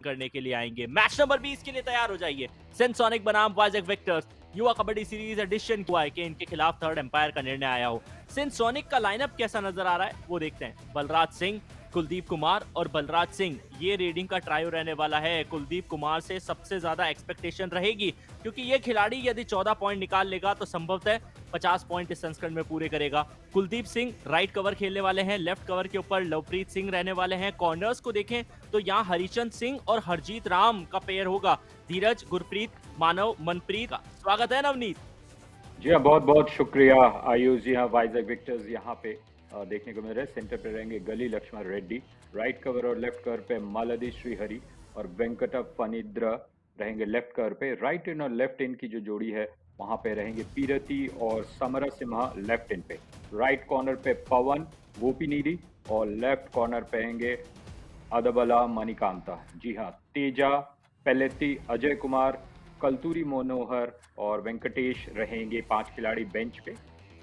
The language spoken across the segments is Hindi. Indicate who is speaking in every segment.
Speaker 1: करने के लिए आएंगे। मैच नंबर 20 के लिए तैयार हो जाइए। सेंसोनिक बनाम वाइजैक विक्टर्स युवा कबड्डी सीरीज एडिशन हुआ है कि इनके खिलाफ थर्ड एम्पायर का निर्णय आया हो। सेंसोनिक का लाइनअप कैसा नजर आ रहा है वो देखते हैं। बलराज सिंह, कुलदीप कुमार और बलराज सिंह, ये रेडिंग का ट्रायो रहने वाला है। कुलदीप कुमार से सबसे ज्यादा एक्सपेक्टेशन रहेगी क्योंकि ये खिलाड़ी यदि 14 पॉइंट निकाल लेगा तो संभवतः 50 पॉइंट इस संस्करण में पूरे करेगा। कुलदीप सिंह राइट कवर खेलने वाले हैं, लेफ्ट कवर के ऊपर लवप्रीत सिंह रहने वाले हैं। कॉर्नर्स को देखें तो यहाँ हरिचंद सिंह और हरजीत राम का पेयर होगा। धीरज, गुरप्रीत, मानव, मनप्रीत का स्वागत है नवनीत।
Speaker 2: जी हाँ, बहुत बहुत शुक्रिया आयुष जी। हाँ, वाइजैक विक्टर्स यहाँ पे देखने को मिल रहे हैं। सेंटर पे रहेंगे गली लक्ष्मण रेड्डी, राइट कवर और लेफ्ट कवर पे मालदी श्रीहरि और वेंकट फनिद्र रहेंगे लेफ्ट कवर पे। राइट इन और लेफ्ट इन की जो जोड़ी है वहाँ पे रहेंगे पीरती और समर सिम्हा लेफ्ट इन पे। राइट कॉर्नर पे पवन गोपीनीरी और लेफ्ट कॉर्नर पे रहेंगे अदबला मणिकांता। जी हाँ, तेजा पेलेती, अजय कुमार, कल्तूरी मनोहर और वेंकटेश रहेंगे 5 खिलाड़ी बेंच पे।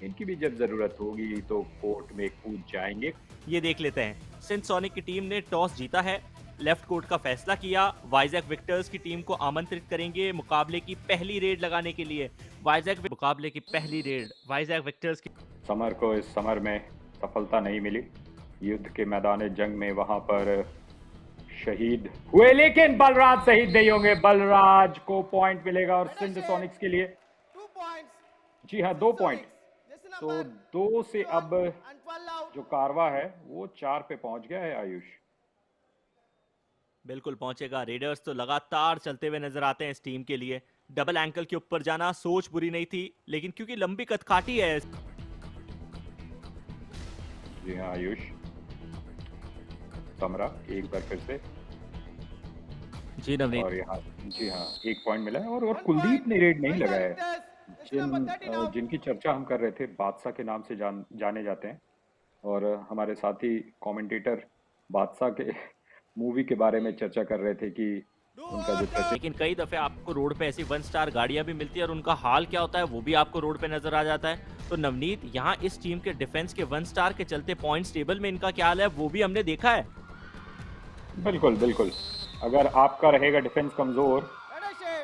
Speaker 2: इनकी भी जब जरूरत होगी तो कोर्ट में कूद जाएंगे।
Speaker 1: ये देख लेते हैं। सेंसोनिक की टीम ने टॉस जीता है, लेफ्ट कोर्ट का फैसला किया। वाइजैक विक्टर्स की टीम को आमंत्रित करेंगे मुकाबले की पहली रेड लगाने के लिए। मुकाबले की पहली रेड वाइजैक विक्टर्स की।
Speaker 2: समर को इस समर में सफलता नहीं मिली। युद्ध के मैदान जंग में वहां पर शहीद हुए, लेकिन बलराज शहीद नहीं होंगे। बलराज को पॉइंट मिलेगा और सिंध सोनिक्स के लिए जी हाँ 2 पॉइंट। तो 2 से अब जो कारवा है वो 4 पे पहुंच गया है आयुष।
Speaker 1: बिल्कुल पहुंचेगा। रेडर्स तो लगातार चलते हुए नजर आते हैं इस टीम के लिए। डबल एंकल के ऊपर जाना सोच बुरी नहीं थी, लेकिन क्योंकि लंबी कदकाठी है।
Speaker 2: जी हाँ आयुष, समरा एक बार फिर से
Speaker 1: जी नवनीत।
Speaker 2: और यहाँ जी हाँ 1 पॉइंट मिला है और कुलदीप ने रेड नहीं लगाया है। जिनकी चर्चा हम कर रहे थे बादशाह के नाम से जाने जाते हैं और हमारे साथी कमेंटेटर बादशाह के मूवी के बारे में चर्चा कर रहे थे कि उनका जो
Speaker 1: लेकिन कई दफे आपको रोड पे ऐसी 1 स्टार गाड़ियां भी मिलती है और उनका हाल क्या होता है वो भी आपको रोड पे नजर आ जाता है। तो नवनीत, यहाँ इस टीम के डिफेंस के 1 स्टार के चलते पॉइंट्स टेबल में इनका क्या हाल है वो भी हमने देखा है।
Speaker 2: बिल्कुल बिल्कुल, अगर आपका रहेगा डिफेंस कमजोर,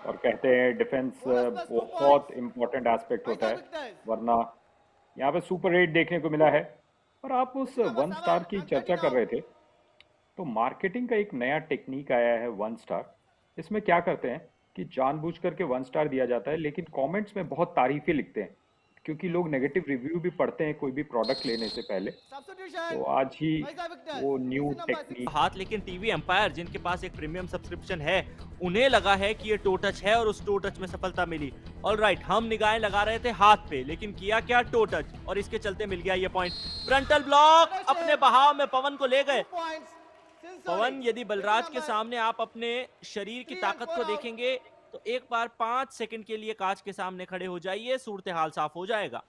Speaker 2: और कहते हैं डिफेंस बहुत इंपॉर्टेंट एस्पेक्ट होता है, वरना यहाँ पे सुपर रेट देखने को मिला है। और आप उस 1 स्टार की चर्चा कर रहे थे, तो मार्केटिंग का एक नया टेक्निक आया है 1 स्टार। इसमें क्या करते हैं कि जानबूझ करके 1 स्टार दिया जाता है, लेकिन कमेंट्स में बहुत तारीफें लिखते हैं क्योंकि लोग नेगेटिव रिव्यू भी पढ़ते हैं कोई भी प्रोडक्ट लेने से पहले। तो आज ही वो न्यू टेक्निक
Speaker 1: हाथ लेकिन टीवी एम्पायर जिनके पास एक प्रीमियम सब्सक्रिप्शन है उन्हें लगा है कि ये टो टच है और उस टो टच में सफलता मिली। ऑलराइट, हम निगाहें लगा रहे थे हाथ पे, लेकिन किया क्या, टो टच, और इसके चलते मिल गया ये पॉइंट। फ्रंटल ब्लॉक अपने बहाव में पवन को ले गए। पवन, यदि बलराज के सामने आप अपने शरीर की ताकत को देखेंगे तो एक बार 5 सेकंड के लिए कांच के सामने खड़े हो जाइए, सूरत हाल साफ हो जाएगा।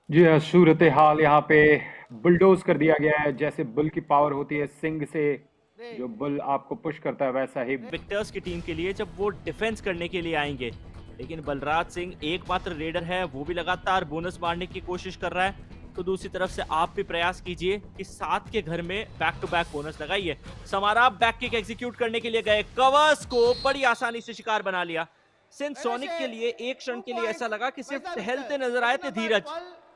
Speaker 2: जी हाँ, सूरत हाल यहाँ पे बुलडोज कर दिया गया है। जैसे बुल की पावर होती है सिंग से, जो बुल आपको पुश करता है, वैसा ही
Speaker 1: विक्टर्स की टीम के लिए जब वो डिफेंस करने के लिए आएंगे। लेकिन बलराज सिंह एकमात्र रेडर है, वो भी लगातार बोनस मारने की कोशिश कर रहा है। तो दूसरी तरफ से आप भी प्रयास कीजिए कि 7 के घर में बैक टू बैक बोनस लगाइए। समारा बैक किक एग्जीक्यूट करने के लिए गए, कवर्स को बड़ी आसानी से शिकार बना लिया। सेंसोनिक के लिए एक क्षण के लिए ऐसा लगा कि सिर्फ टहलते नजर आए थे धीरज।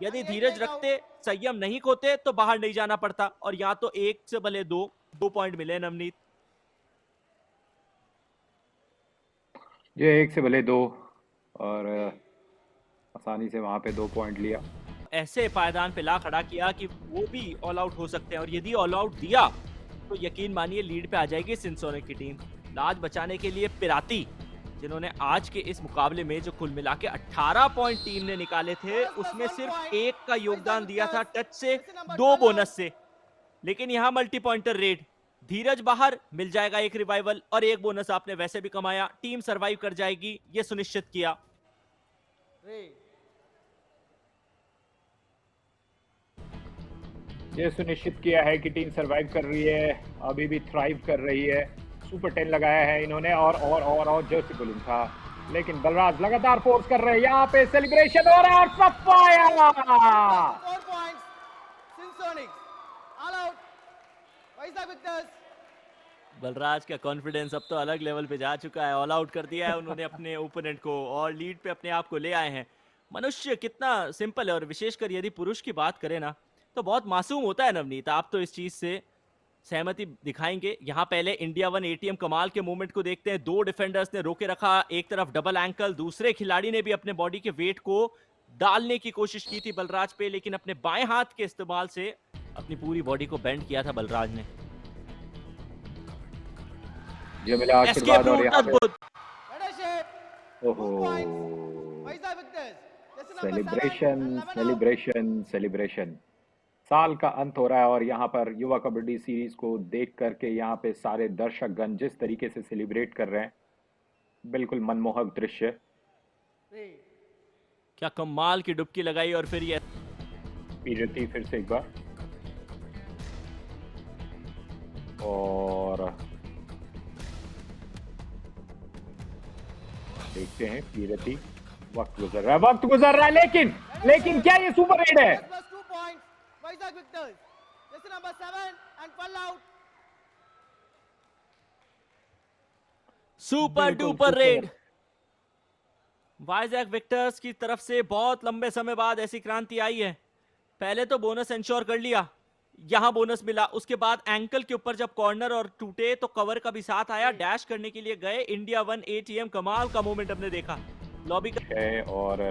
Speaker 1: यदि धीरज रखते, संयम नहीं खोते तो बाहर नहीं जाना पड़ता, और यहाँ तो 1 से भले 2 पॉइंट मिले नवनीत।
Speaker 2: ये 1 से भले 2 और आसानी से वहां पे 2 पॉइंट लिया।
Speaker 1: ऐसे पायदान पे ला खड़ा किया कि वो भी ऑल आउट हो सकते हैं, और यदि ऑल आउट दिया तो यकीन मानिए लीड पे आ जाएगी सेंसोनिक की टीम। लाज बचाने के लिए पिराती, जिन्होंने आज के इस मुकाबले में जो कुल मिला के 18 पॉइंट टीम ने निकाले थे, उसमें सिर्फ 1 का योगदान दिया था टच से, 2 बोनस से। लेकिन यहाँ मल्टी पॉइंटर रेड, धीरज बाहर, मिल जाएगा 1 रिवाइवल और 1 बोनस आपने वैसे भी कमाया। टीम सरवाइव कर जाएगी, ये सुनिश्चित किया।
Speaker 2: ये सुनिश्चित किया है कि टीम सरवाइव कर रही है, अभी भी थ्राइव कर रही है। सुपर 10 लगाया है इन्होंने और जर्सी बुलिंग था, लेकिन बलराज लगातार फोर्स कर रहे हैं। यहाँ पे सेलिब्रेशन हो रहा है और सफाया।
Speaker 3: 4 points. Sinsonics all out. Vizag Victors.
Speaker 1: Balraj का कॉन्फिडेंस अब तो अलग लेवल पे जा चुका है। ऑल आउट कर दिया है उन्होंने अपने ओपोनेंट को और लीड पे अपने आप को ले आए हैं। मनुष्य कितना सिंपल है, और विशेषकर यदि पुरुष की बात करें ना, तो बहुत मासूम होता है नवनीत। आप तो इस चीज से सहमति दिखाएंगे। यहाँ पहले इंडिया वन एटीएम कमाल के मूवमेंट को देखते हैं। दो डिफेंडर्स ने रोके रखा, एक तरफ डबल एंकल, दूसरे खिलाड़ी ने भी अपने बॉडी के वेट को डालने की कोशिश की थी बलराज पे, लेकिन अपने बाएं हाथ के इस्तेमाल से अपनी पूरी बॉडी को बेंड किया था बलराज ने।
Speaker 2: ये मिला
Speaker 1: एस्केप
Speaker 2: आशीर्वाद और
Speaker 1: रूट
Speaker 2: यहाँ पे
Speaker 1: अद्भुत।
Speaker 3: Leadership.
Speaker 2: ओहो
Speaker 3: 2 points. Vizag Victors. Lesson number 7
Speaker 2: celebration
Speaker 3: and 11 out.
Speaker 2: Celebration celebration. साल का अंत हो रहा है और यहाँ पर युवा कबड्डी सीरीज को देख करके यहाँ पे सारे दर्शकगण जिस तरीके से सेलिब्रेट कर रहे हैं, बिल्कुल मनमोहक दृश्य।
Speaker 3: 3.
Speaker 1: क्या कमाल की डुबकी लगाई, और फिर ये
Speaker 2: पीरती फिर से एक बार, और देखते हैं पीरती। वक्त गुजर रहा है, लेकिन क्या ये सुपर रेड है?
Speaker 3: Plus 2 points. Vizag Victors. Lesson number 7 and 12 out.
Speaker 1: Super
Speaker 2: बिल्कुल
Speaker 1: duper
Speaker 2: super.
Speaker 1: Red Vizag Victus की तरफ से बहुत लंबे समय बाद ऐसी क्रांति आई है। पहले तो बोनस इंश्योर कर लिया, यहां बोनस मिला, उसके बाद एंकल के ऊपर जब कॉर्नर और टूटे तो कवर का भी साथ आया। डैश करने के लिए गए, इंडिया वन एटीएम कमाल का मोमेंट हमने देखा। लॉबी का
Speaker 2: है और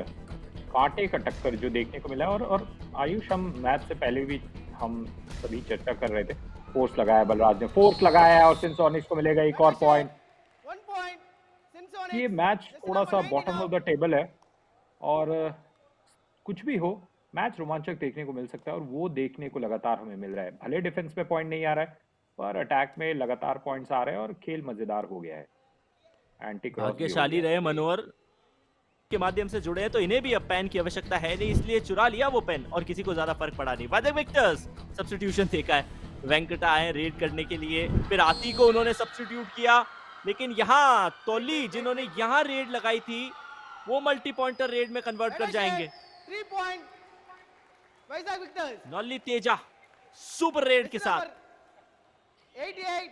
Speaker 2: कांटे का टक्कर जो देखने को मिला, और आयुष, हम मैच से पहले भी हम सभी चर्चा कर रहे थे, फोर्स लगाया बलराज ने, फोर्स लगाया और सिंसोनिक्स को मिलेगा एक और पॉइंट।
Speaker 3: 1 point. Simpsonics.
Speaker 2: ये मैच
Speaker 3: Lesson
Speaker 2: थोड़ा
Speaker 3: number
Speaker 2: सा
Speaker 3: 19
Speaker 2: bottom of
Speaker 3: out.
Speaker 2: The table है, और कुछ भी हो मैच रोमांचक देखने को मिल सकता है, और वो देखने को लगातार हमें मिल रहा है। भले डिफेंस में पॉइंट नहीं आ रहा है, पर अटैक में लगातार पॉइंट्स आ रहे हैं और खेल मजेदार हो गया है। एंटी क्रॉस भी हो
Speaker 1: भाग्यशाली
Speaker 2: गया।
Speaker 1: रहे मनोहर के माध्यम से जुड़े हैं, तो इन्हें भी अब पेन की आवश्यकता है नहीं, इसलिए चुरा लिया वो पेन और किसी को ज्यादा फर्क पड़ा नहीं। वाइजैक विक्टर्स सब्स्टिट्यूशन देखा है, वेंकटा आए रेड करने के लिए, फिर आती को उन्होंने सब्स्टिट्यूट किया, लेकिन यहाँ तोली जिन्होंने यहाँ रेड लगाई थी वो मल्टी पॉइंटर रेड में कन्वर्ट कर जाएंगे।
Speaker 3: 3 point. Vizag Victors.
Speaker 1: नॉली तेजा सुपर रेड के
Speaker 3: Lesson
Speaker 1: साथ।
Speaker 3: number 88,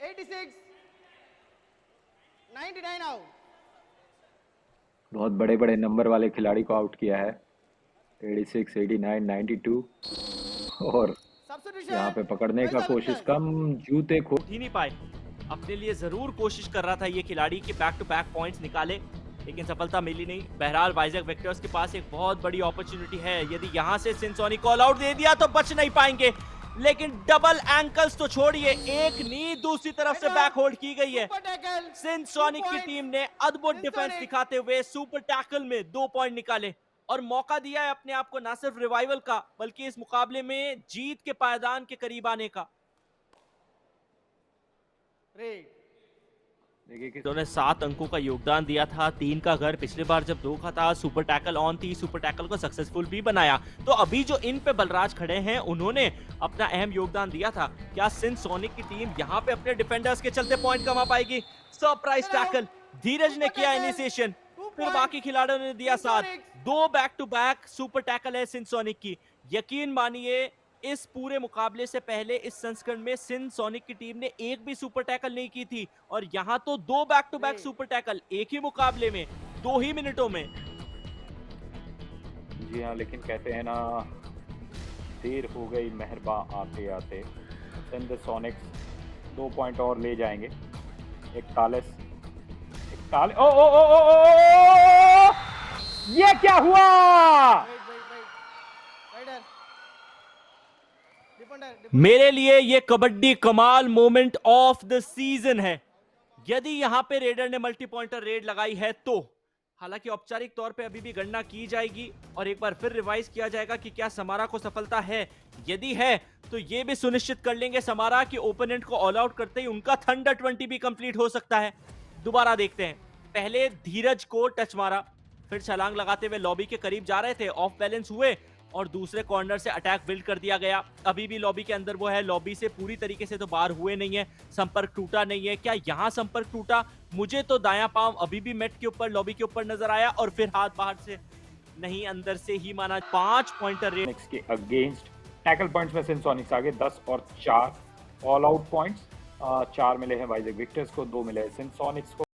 Speaker 3: 86, 99 out.
Speaker 2: बहुत बड़े बड़े नंबर वाले खिलाड़ी को आउट किया है, 86, 89, 92, और
Speaker 3: Substitution.
Speaker 2: यहाँ पे पकड़ने का
Speaker 3: Vizag
Speaker 2: कोशिश
Speaker 3: Victors.
Speaker 2: कम, जूते खो।
Speaker 1: ही नहीं पाए। अपने लिए जरूर कोशिश कर रहा था ये खिलाड़ी कि बैक टू बैक पॉइंट्स निकाले, लेकिन सफलता मिली नहीं। बहरहाल वाइजैक विक्टर्स के पास एक बहुत बड़ी अपॉर्चुनिटी है, यदि यहां से सिंसोनिक कॉल आउट दे दिया तो बच नहीं पाएंगे, लेकिन डबल एंकल्स तो छोड़िए, एक नी दूसरी तरफ से बैक होल्ड की गई है।
Speaker 3: Super tackle.
Speaker 1: सिंसोनिक की टीम ने अद्भुत डिफेंस
Speaker 3: सिंसोनिक।
Speaker 1: दिखाते हुए सुपर टैकल में 2 पॉइंट निकाले और मौका दिया है अपने आप को ना सिर्फ रिवाइवल का, बल्कि इस मुकाबले में जीत के पायदान के करीब आने का।
Speaker 3: Red.
Speaker 2: देखिए कि
Speaker 1: उन्होंने 7 अंकों का योगदान दिया था, 3 का घर पिछली बार जब 2 का था, सुपर टैकल ऑन थी, सुपर टैकल को सक्सेसफुल भी बनाया। तो अभी जो इन पे बलराज खड़े हैं उन्होंने अपना अहम योगदान दिया था। क्या सिंसोनिक की टीम यहाँ पे अपने डिफेंडर्स के चलते पॉइंट कमा पाएगी? सरप्राइज टैकल धीरज ने किया इनिशिएशन, फिर बाकी खिलाड़ियों ने दिया साथ। 2 back to back super tackle है सिंसोनिक की। यकीन मानिए इस पूरे मुकाबले से पहले इस संस्करण में सिंसोनिक की टीम ने एक भी सुपर टैकल नहीं की थी, और यहाँ तो 2 back to back super tackle एक ही मुकाबले में 2 ही मिनटों में।
Speaker 2: जी हाँ, लेकिन कहते हैं ना, देर हो गई मेहरबा आते आते। सिंसोनिक्स 2 पॉइंट और ले जाएंगे। 41, ओ ओ ओ ओ ओ, ओ! ये क्या हुआ?
Speaker 3: Wait. Rider. Defender.
Speaker 1: मेरे लिए ये कबड्डी कमाल मोमेंट ऑफ द सीजन है। यदि यहां पे रेडर ने मल्टी पॉइंटर रेड लगाई है तो, हालांकि औपचारिक तौर पे अभी भी गणना की जाएगी और एक बार फिर रिवाइज किया जाएगा कि क्या समारा को सफलता है। यदि है तो ये भी सुनिश्चित कर लेंगे समारा कि ओपोनेंट को ऑल आउट करते ही उनका थंडर 20 भी कंप्लीट हो सकता है। दोबारा देखते हैं, पहले धीरज को टच मारा, फिर छलांग लगाते हुए लॉबी के करीब जा रहे थे, ऑफ बैलेंस हुए और दूसरे कॉर्नर से अटैक बिल्ड कर दिया गया। अभी भी लॉबी के अंदर वो है, लॉबी से पूरी तरीके से तो बाहर हुए नहीं है, संपर्क टूटा नहीं है। क्या यहाँ संपर्क टूटा? मुझे तो दायां पांव अभी भी मेट के ऊपर, लॉबी के ऊपर नजर आया, और फिर हाथ बाहर से नहीं अंदर से ही माना। 5 पॉइंटर रेड
Speaker 2: के अगेंस्ट टैकल पॉइंट्स में सिंसोनिक्स आगे 10 और 4, ऑल आउट पॉइंट्स 4 मिले हैं वाइजैक विक्टर्स को, 2 मिले हैं सिंसोनिक्स को।